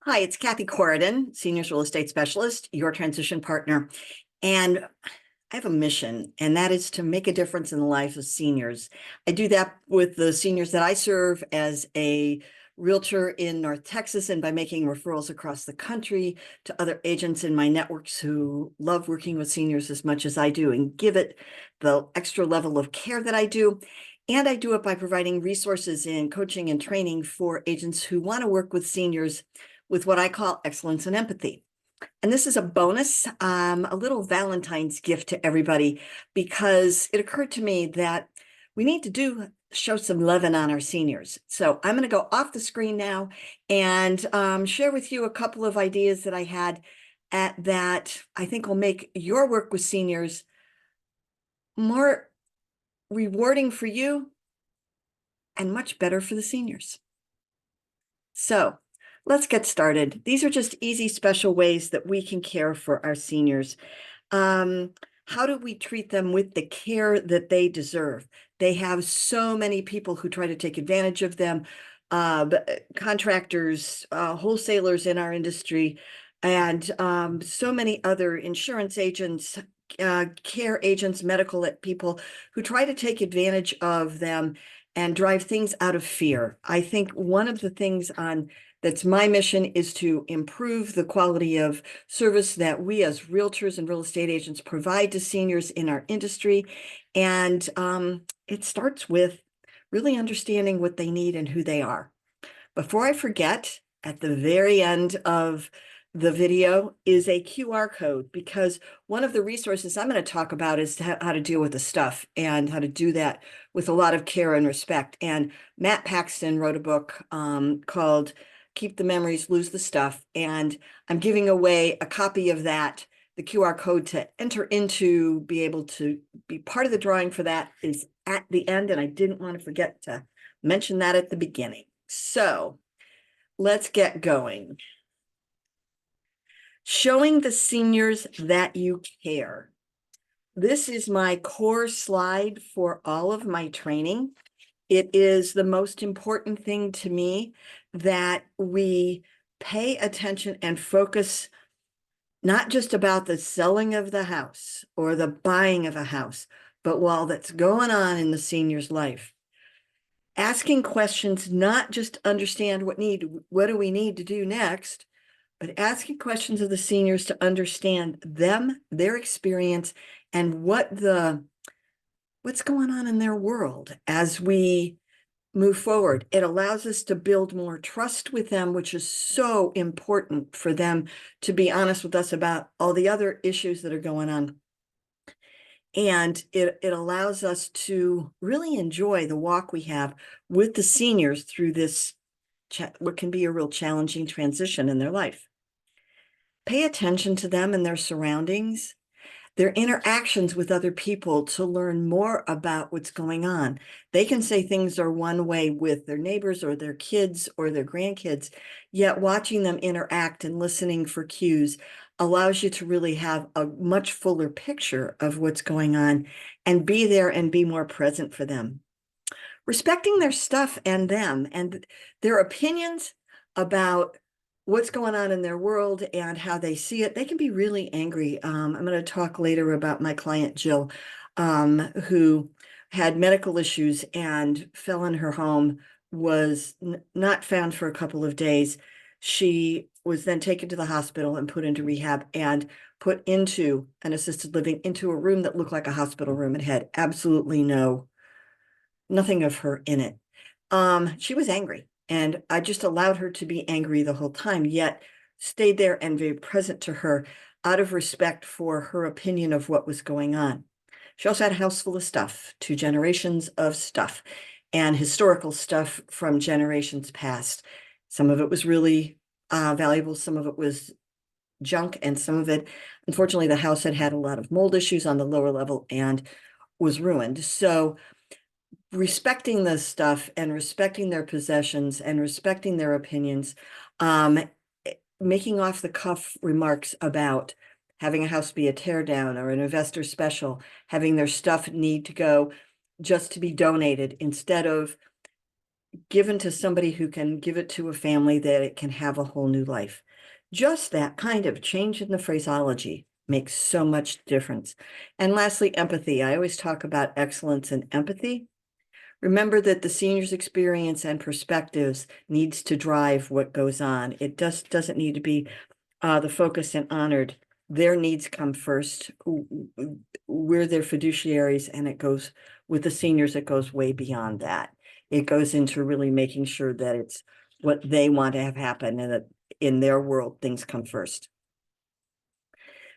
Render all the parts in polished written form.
Hi, it's Cathi Coridan, Seniors Real Estate Specialist, your transition partner. And I have a mission, and that is to make a difference in the lives of seniors. I do that with the seniors that I serve as a realtor in North Texas and by making referrals across the country to other agents in my networks who love working with seniors as much as I do and give it the extra level of care that I do. And I do it by providing resources in coaching and training for agents who want to work with seniors with what I call excellence and empathy. And this is a bonus, a little Valentine's gift to everybody, because it occurred to me that we need to show some loving on our seniors. So I'm going to go off the screen now and share with you a couple of ideas that I had that I think will make your work with seniors more rewarding for you and much better for the seniors. So let's get started. These are just easy, special ways that we can care for our seniors. How do we treat them with the care that they deserve? They have so many people who try to take advantage of them, contractors, wholesalers in our industry, and so many other insurance agents, care agents, medical people who try to take advantage of them and drive things out of fear. I think one of the things that's my mission is to improve the quality of service that we as realtors and real estate agents provide to seniors in our industry. And it starts with really understanding what they need and who they are. Before I forget, at the very end of the video is a QR code, because one of the resources I'm going to talk about is how to deal with the stuff and how to do that with a lot of care and respect. And Matt Paxton wrote a book called Keep the Memories, Lose the Stuff. And I'm giving away a copy of that. The QR code to enter into, be able to be part of the drawing for that is at the end. And I didn't want to forget to mention that at the beginning. So let's get going. Showing the seniors that you care. This is my core slide for all of my training. It is the most important thing to me that we pay attention and focus not just about the selling of the house or the buying of a house, but while that's going on in the senior's life. Asking questions, not just understand what do we need to do next, but asking questions of the seniors to understand them, their experience, and what's going on in their world as we move forward. It allows us to build more trust with them, which is so important for them to be honest with us about all the other issues that are going on. And it allows us to really enjoy the walk we have with the seniors through this, what can be a real challenging transition in their life. Pay attention to them and their surroundings, their interactions with other people to learn more about what's going on. They can say things are one way with their neighbors or their kids or their grandkids, yet watching them interact and listening for cues allows you to really have a much fuller picture of what's going on and be there and be more present for them. Respecting their stuff and them and their opinions about what's going on in their world and how they see it. They can be really angry. I'm going to talk later about my client, Jill, who had medical issues and fell in her home, was not found for a couple of days. She was then taken to the hospital and put into rehab and put into an assisted living, into a room that looked like a hospital room. It had absolutely nothing of her in it. She was angry, and I just allowed her to be angry the whole time, yet stayed there and very present to her out of respect for her opinion of what was going on. She also had a house full of stuff, 2 generations of stuff and historical stuff from generations past. Some of it was really valuable. Some of it was junk, and some of it, unfortunately, the house had a lot of mold issues on the lower level and was ruined. So respecting this stuff and respecting their possessions and respecting their opinions, making off the cuff remarks about having a house be a tear down or an investor special, having their stuff need to go just to be donated instead of given to somebody who can give it to a family, that it can have a whole new life. Just that kind of change in the phraseology makes so much difference. And lastly, empathy. I always talk about excellence and empathy. Remember that the senior's experience and perspectives needs to drive what goes on. It just doesn't need to be the focus and honored. Their needs come first. We're their fiduciaries, and it goes with the seniors, it goes way beyond that. It goes into really making sure that it's what they want to have happen, and that in their world, things come first.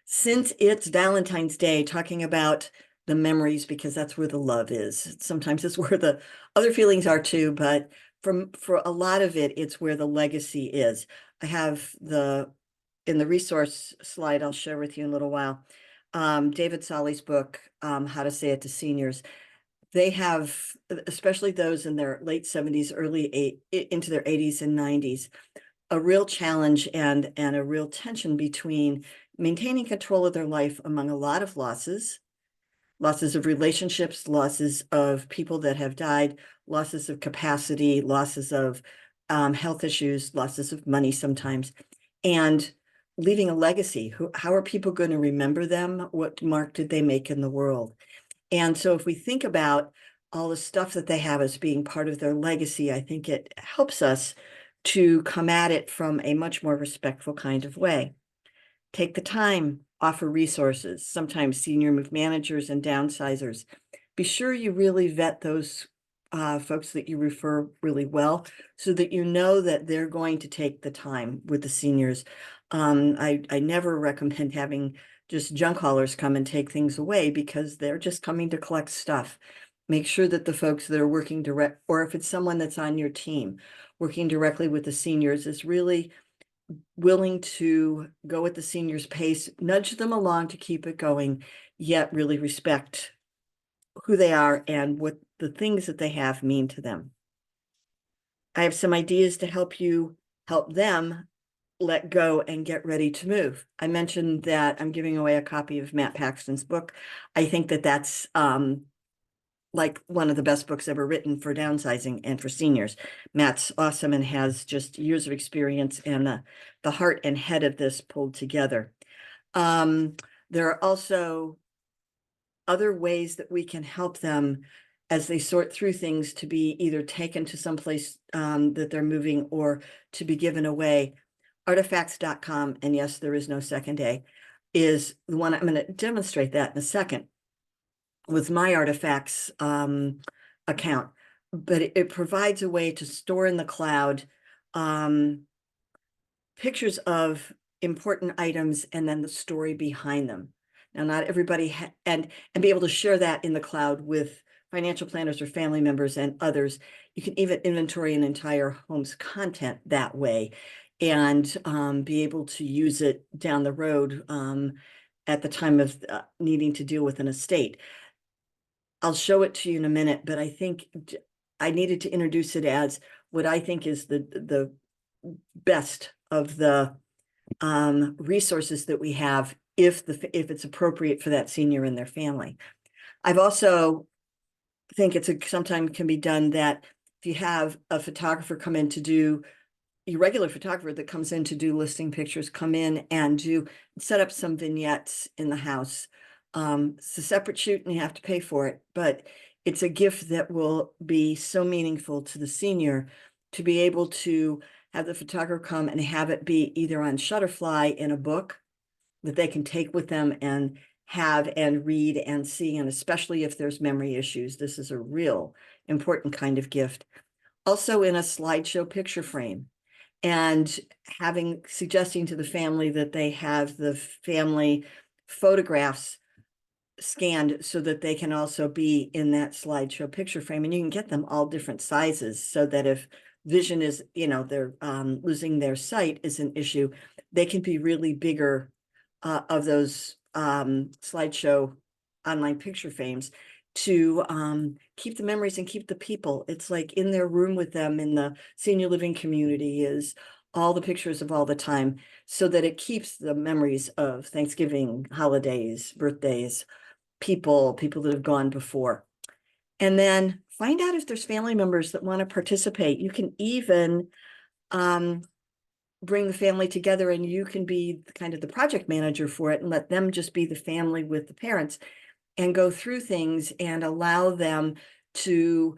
Since it's Valentine's Day, talking about the memories, because that's where the love is. Sometimes it's where the other feelings are too, but for a lot of it, it's where the legacy is. I have in the resource slide I'll share with you in a little while, David Solly's book, How to Say It to Seniors. They have, especially those in their late 70s, into their 80s and 90s, a real challenge and a real tension between maintaining control of their life among a lot of losses of relationships, losses of people that have died, losses of capacity, losses of health issues, losses of money sometimes, and leaving a legacy. How are people going to remember them? What mark did they make in the world? And so if we think about all the stuff that they have as being part of their legacy, I think it helps us to come at it from a much more respectful kind of way. Take the time, offer resources, sometimes senior managers and downsizers. Be sure you really vet those folks that you refer really well, so that you know that they're going to take the time with the seniors. I never recommend having just junk haulers come and take things away, because they're just coming to collect stuff. Make sure that the folks that are working direct, or if it's someone that's on your team, working directly with the seniors, is really willing to go at the seniors' pace, nudge them along to keep it going, yet really respect who they are and what the things that they have mean to them. I have some ideas to help them let go and get ready to move. I mentioned that I'm giving away a copy of Matt Paxton's book. I think that that's like one of the best books ever written for downsizing and for seniors. Matt's awesome and has just years of experience and the heart and head of this pulled together. There are also other ways that we can help them as they sort through things, to be either taken to someplace that they're moving, or to be given away. Artifacts.com, and yes, there is no second A, is the one. I'm going to demonstrate that in a second with my artifacts account, but it provides a way to store in the cloud pictures of important items and then the story behind them. Now, not everybody and be able to share that in the cloud with financial planners or family members and others. You can even inventory an entire home's content that way, and be able to use it down the road at the time of needing to deal with an estate. I'll show it to you in a minute, but I think I needed to introduce it as what I think is the best of the resources that we have, if it's appropriate for that senior and their family. I've also think sometimes can be done that if you have a photographer come in to do, your regular photographer that comes in to do listing pictures, come in and set up some vignettes in the house. It's a separate shoot and you have to pay for it, but it's a gift that will be so meaningful to the senior to be able to have the photographer come and have it be either on Shutterfly in a book that they can take with them and have and read and see. And especially if there's memory issues, this is a real important kind of gift. Also in a slideshow picture frame, and suggesting to the family that they have the family photographs scanned so that they can also be in that slideshow picture frame. And you can get them all different sizes, so that if vision is, they're losing their sight is an issue, they can be really bigger of those slideshow online picture frames, to keep the memories and keep the people. It's like in their room with them in the senior living community is all the pictures of all the time, so that it keeps the memories of Thanksgiving, holidays, birthdays, people that have gone before. And then find out if there's family members that want to participate. You can even bring the family together, and you can be kind of the project manager for it and let them just be the family with the parents and go through things and allow them to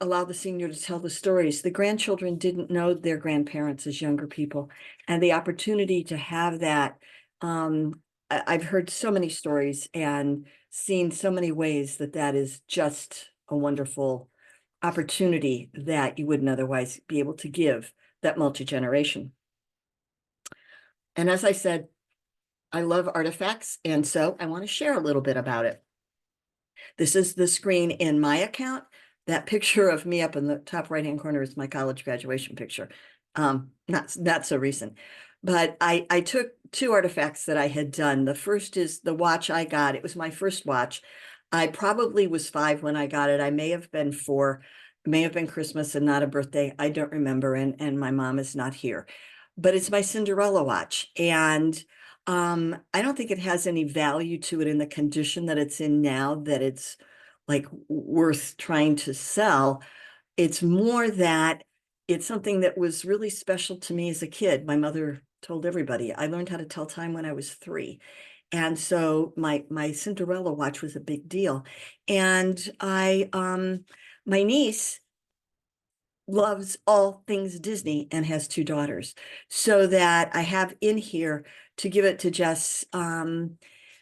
allow the senior to tell the stories. The grandchildren didn't know their grandparents as younger people, and the opportunity to have that. I've heard so many stories and seen so many ways that is just a wonderful opportunity that you wouldn't otherwise be able to give that multi-generation. And as I said, I love artifacts, and so I want to share a little bit about it. This is the screen in my account. That picture of me up in the top right-hand corner is my college graduation picture. Not so recent. But I took two artifacts that I had done. The first is the watch I got. It was my first watch. I probably was 5 when I got it. I may have been 4. It may have been Christmas and not a birthday. I don't remember, and my mom is not here. But it's my Cinderella watch. And I don't think it has any value to it in the condition that it's in now, that it's like worth trying to sell. It's more that it's something that was really special to me as a kid. My mother told everybody. I learned how to tell time when I was 3. And so my Cinderella watch was a big deal. And my niece loves all things Disney and has 2 daughters, so that I have in here to give it to Jess,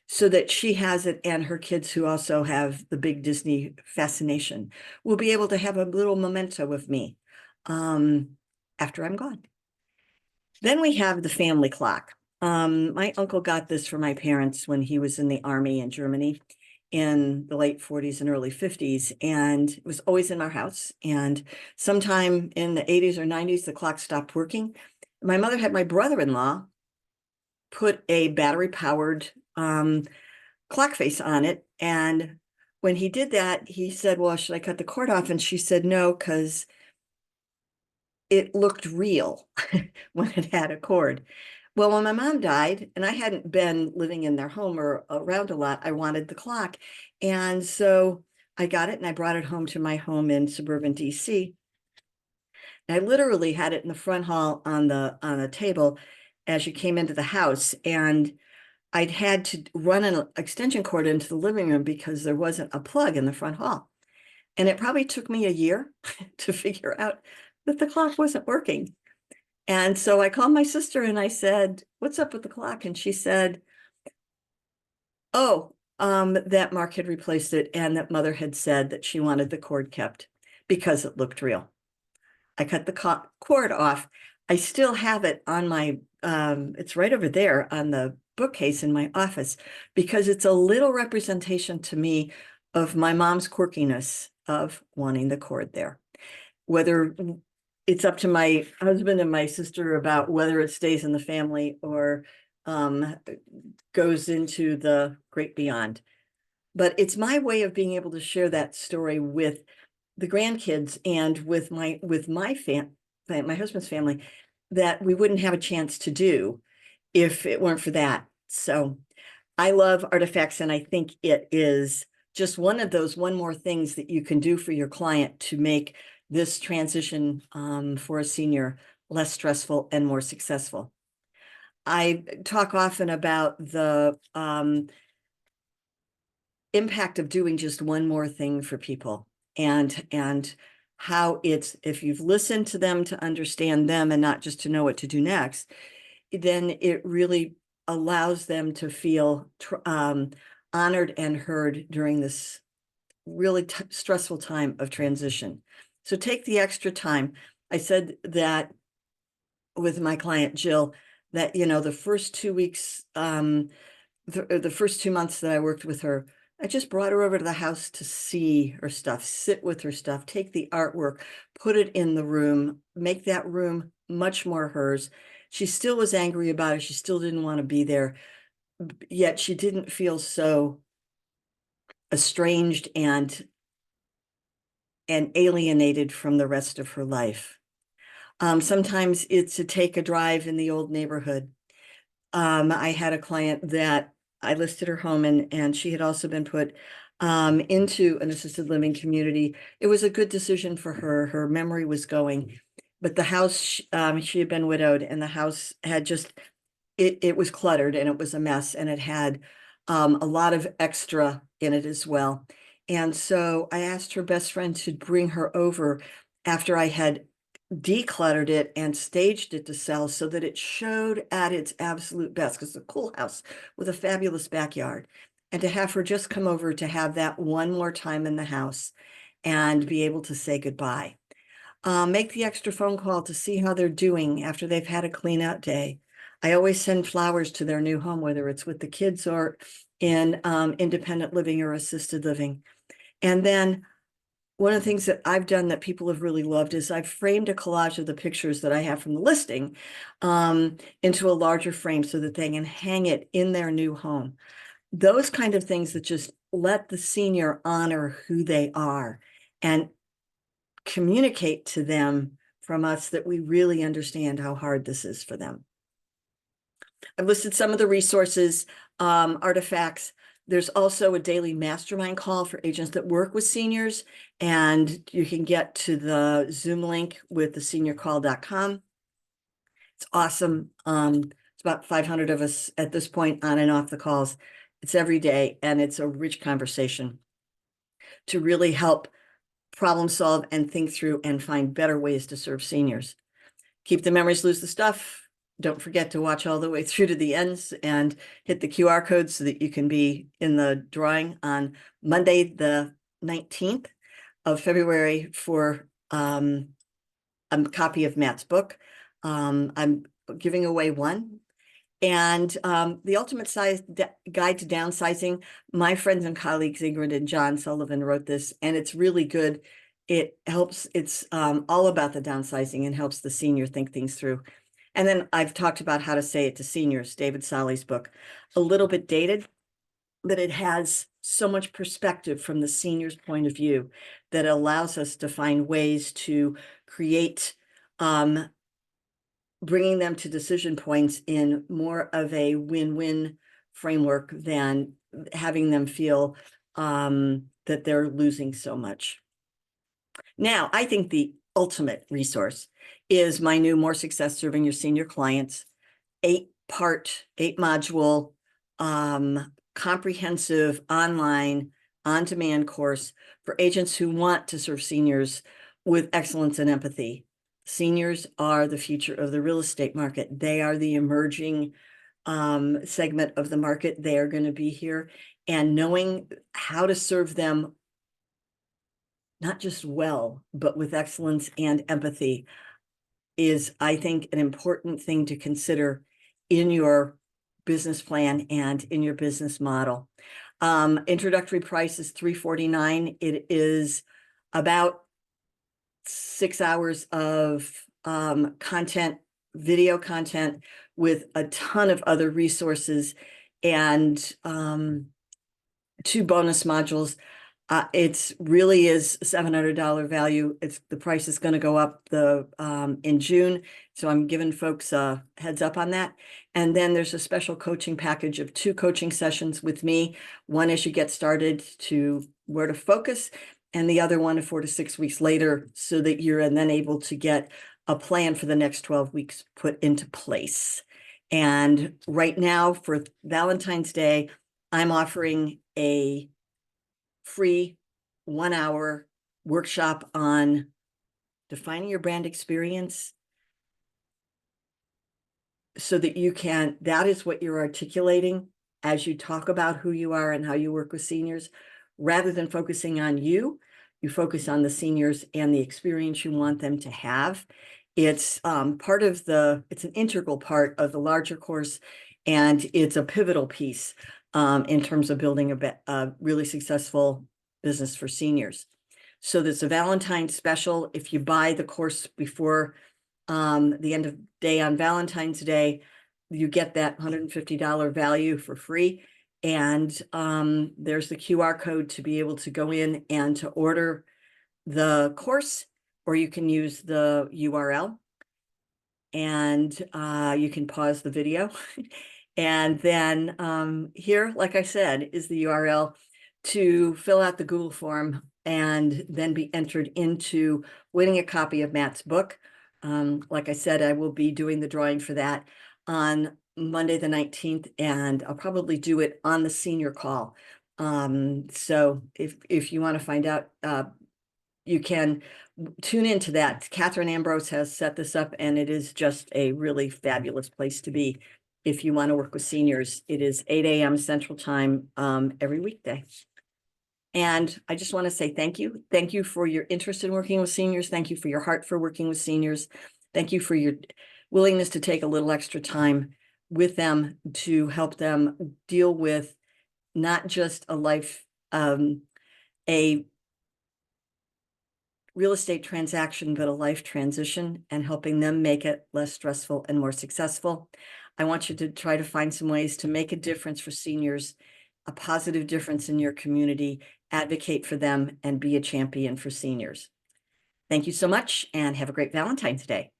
so that she has it, and her kids, who also have the big Disney fascination, will be able to have a little memento of me after I'm gone. Then we have the family clock. My uncle got this for my parents when he was in the army in Germany in the late 40s and early 50s, and it was always in our house. And sometime in the 80s or 90s, the clock stopped working. My mother had my brother-in-law put a battery-powered clock face on it. And when he did that, he said, well, should I cut the cord off? And she said, no, because it looked real when it had a cord. Well, when my mom died and I hadn't been living in their home or around a lot, I wanted the clock. And so I got it and I brought it home to my home in suburban DC. And I literally had it in the front hall on the table as you came into the house. And I'd had to run an extension cord into the living room because there wasn't a plug in the front hall. And it probably took me a year to figure out that the clock wasn't working. And so I called my sister and I said, what's up with the clock? And she said, oh, that Mark had replaced it, and that Mother had said that she wanted the cord kept because it looked real. I cut the cord off. I still have it on my, it's right over there on the bookcase in my office, because it's a little representation to me of my mom's quirkiness of wanting the cord there. Whether it's up to my husband and my sister about whether it stays in the family or goes into the great beyond. But it's my way of being able to share that story with the grandkids and with my my husband's family, that we wouldn't have a chance to do if it weren't for that. So I love artifacts, and I think it is just one of those one more things that you can do for your client to make this transition for a senior less stressful and more successful. I talk often about the impact of doing just one more thing for people, and how it's, if you've listened to them to understand them and not just to know what to do next, then it really allows them to feel honored and heard during this really stressful time of transition. So take the extra time. I said that with my client Jill, that the first 2 weeks, the first 2 months that I worked with her, I just brought her over to the house to see her stuff, sit with her stuff, take the artwork, put it in the room, make that room much more hers. She still was angry about it. She still didn't want to be there, yet she didn't feel so estranged and alienated from the rest of her life. Sometimes it's to take a drive in the old neighborhood. I had a client that I listed her home, and she had also been put into an assisted living community. It was a good decision for her. Her memory was going, but the house, she had been widowed, and the house had just, it was cluttered and it was a mess, and it had a lot of extra in it as well. And so I asked her best friend to bring her over after I had decluttered it and staged it to sell so that it showed at its absolute best, because it's a cool house with a fabulous backyard. And to have her just come over to have that one more time in the house and be able to say goodbye. Make the extra phone call to see how they're doing after they've had a clean out day. I always send flowers to their new home, whether it's with the kids or in independent living or assisted living. And then one of the things that I've done that people have really loved is I've framed a collage of the pictures that I have from the listing into a larger frame so that they can hang it in their new home. Those kind of things that just let the senior honor who they are and communicate to them from us that we really understand how hard this is for them. I've listed some of the resources, artifacts. There's also a daily mastermind call for agents that work with seniors, and you can get to the Zoom link with the seniorcall.com. It's awesome. It's about 500 of us at this point on and off the calls. It's every day, and it's a rich conversation to really help problem solve and think through and find better ways to serve seniors. Keep the memories, lose the stuff. Don't forget to watch all the way through to the ends and hit the QR code so that you can be in the drawing on Monday, the 19th of February for a copy of Matt's book. I'm giving away one. And the ultimate size guide to downsizing, my friends and colleagues, Ingrid and John Sullivan, wrote this, and it's really good. It helps, it's all about the downsizing and helps the senior think things through. And then I've talked about how to say it to seniors, David Solly's book, a little bit dated, but it has so much perspective from the senior's point of view that allows us to find ways to create bringing them to decision points in more of a win-win framework than having them feel that they're losing so much. Now, I think the ultimate resource is my new More Success Serving Your Senior Clients 8-part, 8-module, comprehensive online on-demand course for agents who want to serve seniors with excellence and empathy. Seniors are the future of the real estate market. They are the emerging segment of the market. They are going to be here, and knowing how to serve them not just well, but with excellence and empathy is, I think, an important thing to consider in your business plan and in your business model. Introductory price is $349. It is about 6 hours of content, video content, with a ton of other resources and 2 bonus modules. It's really is $700 value. The price is going to go up in June. So I'm giving folks a heads up on that. And then there's a special coaching package of 2 coaching sessions with me. One as you get started to where to focus, and the other one 4 to 6 weeks later, so that you're then able to get a plan for the next 12 weeks put into place. And right now for Valentine's Day, I'm offering a free 1-hour workshop on defining your brand experience so that you can, that is what you're articulating as you talk about who you are and how you work with seniors. Rather than focusing on you, you focus on the seniors and the experience you want them to have. It's part of it's an integral part of the larger course, and it's a pivotal piece in terms of building a really successful business for seniors. So there's a Valentine special. If you buy the course before the end of day on Valentine's Day, you get that $150 value for free. And there's the QR code to be able to go in and to order the course, or you can use the URL, and you can pause the video. And then here, like I said, is the URL to fill out the Google form and then be entered into winning a copy of Matt's book. Like I said, I will be doing the drawing for that on Monday, the 19th, and I'll probably do it on the senior call. So if you want to find out, you can tune into that. Catherine Ambrose has set this up, and it is just a really fabulous place to be. If you want to work with seniors, it is 8 a.m. Central Time every weekday. And I just want to say thank you. Thank you for your interest in working with seniors. Thank you for your heart for working with seniors. Thank you for your willingness to take a little extra time with them to help them deal with not just a life, a real estate transaction, but a life transition, and helping them make it less stressful and more successful. I want you to try to find some ways to make a difference for seniors, a positive difference in your community, advocate for them, and be a champion for seniors. Thank you so much, and have a great Valentine's Day.